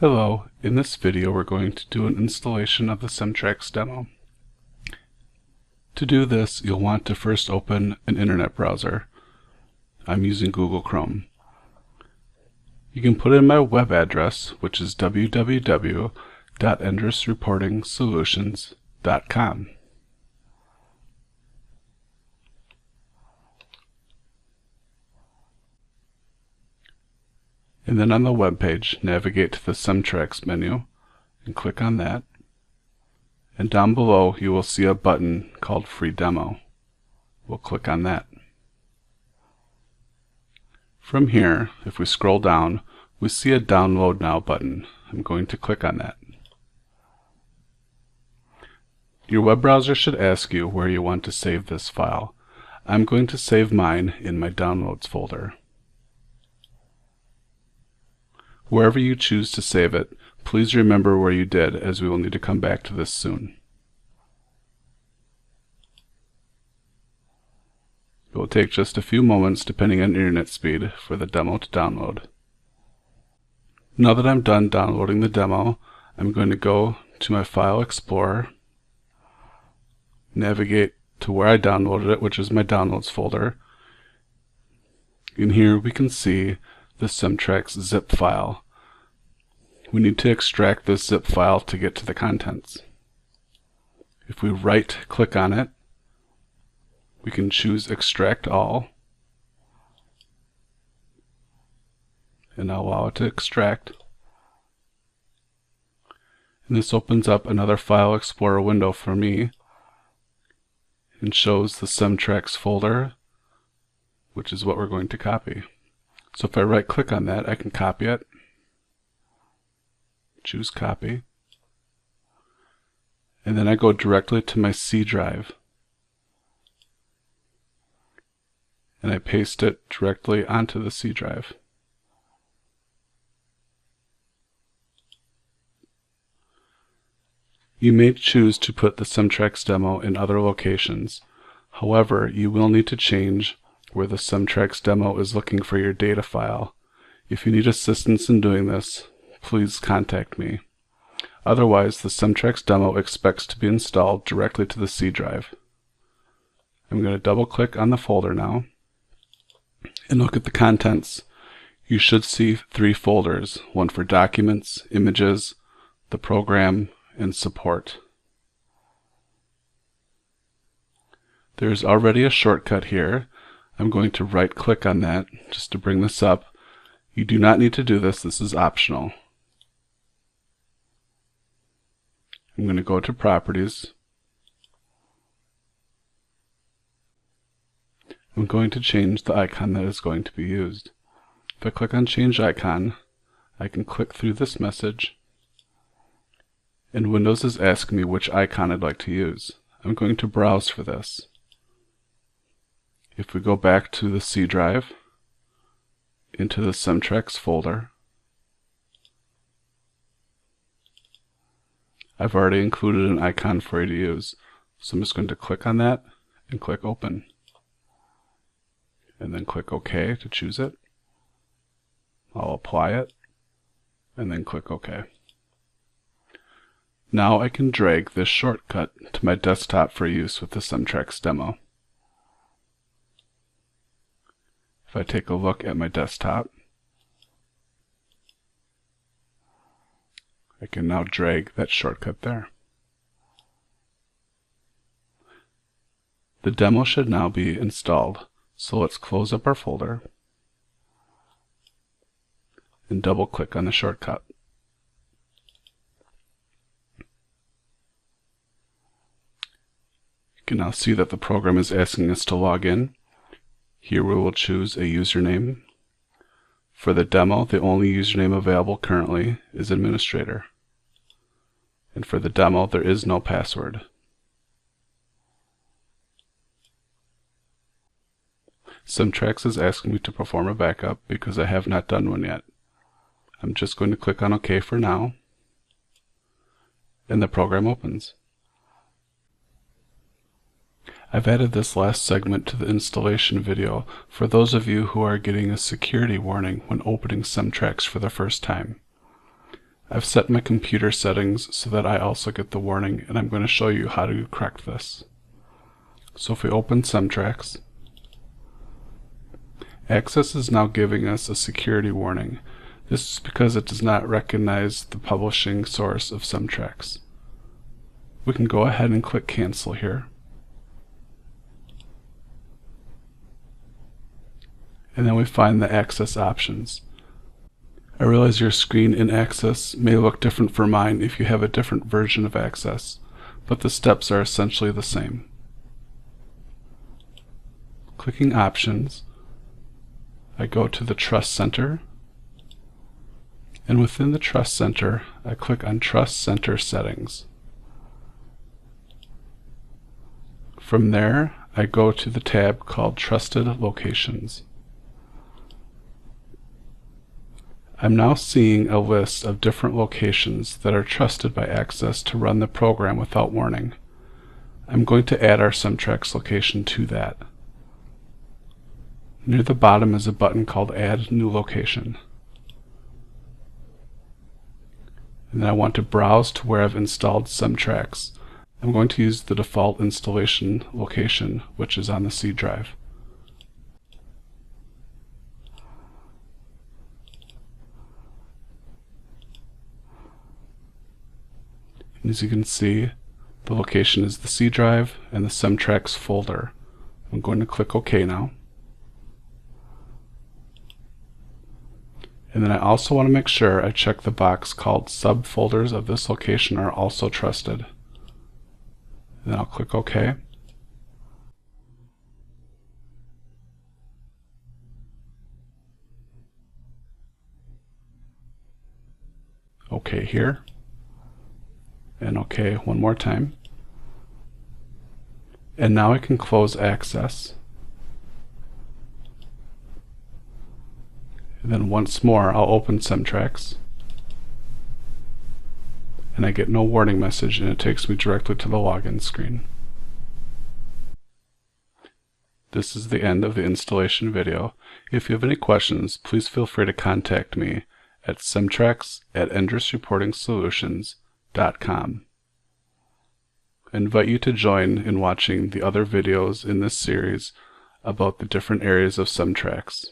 Hello, in this video we're going to do an installation of the CemTrax demo. To do this, you'll want to first open an internet browser. I'm using Google Chrome. You can put in my web address, which is www.endressreportingsolutions.com. And then on the web page, navigate to the CemTrax menu and click on that. And down below you will see a button called Free Demo. We'll click on that. From here, if we scroll down, we see a Download Now button. I'm going to click on that. Your web browser should ask you where you want to save this file. I'm going to save mine in my Downloads folder. Wherever you choose to save it, please remember where you did, as we will need to come back to this soon. It will take just a few moments, depending on internet speed, for the demo to download. Now that I'm done downloading the demo, I'm going to go to my File Explorer, navigate to where I downloaded it, which is my Downloads folder. In here we can see the CemTrax zip file. We need to extract this zip file to get to the contents. If we right click on it, we can choose Extract All and allow it to extract. And this opens up another File Explorer window for me and shows the CemTrax folder, which is what we're going to copy. So if I right click on that, I can copy it, choose Copy, and then I go directly to my C drive and I paste it directly onto the C drive. You may choose to put the CemTrax demo in other locations. However, you will need to change where the CemTrax demo is looking for your data file. If you need assistance in doing this, please contact me. Otherwise, the CemTrax demo expects to be installed directly to the C drive. I'm going to double click on the folder now and look at the contents. You should see 3 folders, one for Documents, Images, the Program, and Support. There's already a shortcut here. I'm going to right click on that just to bring this up. You do not need to do this, this is optional. I'm going to go to Properties. I'm going to change the icon that is going to be used. If I click on Change Icon, I can click through this message, and Windows is asking me which icon I'd like to use. I'm going to browse for this. If we go back to the C drive, into the CemTrax folder, I've already included an icon for you to use. So I'm just going to click on that and click Open. And then click OK to choose it. I'll apply it and then click OK. Now I can drag this shortcut to my desktop for use with the CemTrax demo. If I take a look at my desktop, I can now drag that shortcut there. The demo should now be installed, so let's close up our folder and double click on the shortcut. You can now see that the program is asking us to log in. Here we will choose a username. For the demo, the only username available currently is Administrator. And for the demo, there is no password. CemTrax is asking me to perform a backup because I have not done one yet. I'm just going to click on OK for now, and the program opens. I've added this last segment to the installation video for those of you who are getting a security warning when opening CemTrax for the first time. I've set my computer settings so that I also get the warning, and I'm going to show you how to correct this. So if we open CemTrax, Access is now giving us a security warning. This is because it does not recognize the publishing source of CemTrax. We can go ahead and click Cancel here. And then we find the Access options. I realize your screen in Access may look different for mine if you have a different version of Access, but the steps are essentially the same. Clicking Options, I go to the Trust Center, and within the Trust Center, I click on Trust Center Settings. From there, I go to the tab called Trusted Locations. I'm now seeing a list of different locations that are trusted by Access to run the program without warning. I'm going to add our CemTrax location to that. Near the bottom is a button called Add New Location. And then I want to browse to where I've installed CemTrax. I'm going to use the default installation location, which is on the C drive. And as you can see, the location is the C drive and the CemTrax folder. I'm going to click OK now. And then I also want to make sure I check the box called Subfolders of this location are also trusted. And then I'll click OK. OK here. And OK one more time. And now I can close Access. And then once more I'll open CemTrax. And I get no warning message, and it takes me directly to the login screen. This is the end of the installation video. If you have any questions, please feel free to contact me at CemTrax@EndressReportingSolutions.com. I invite you to join in watching the other videos in this series about the different areas of CemTrax.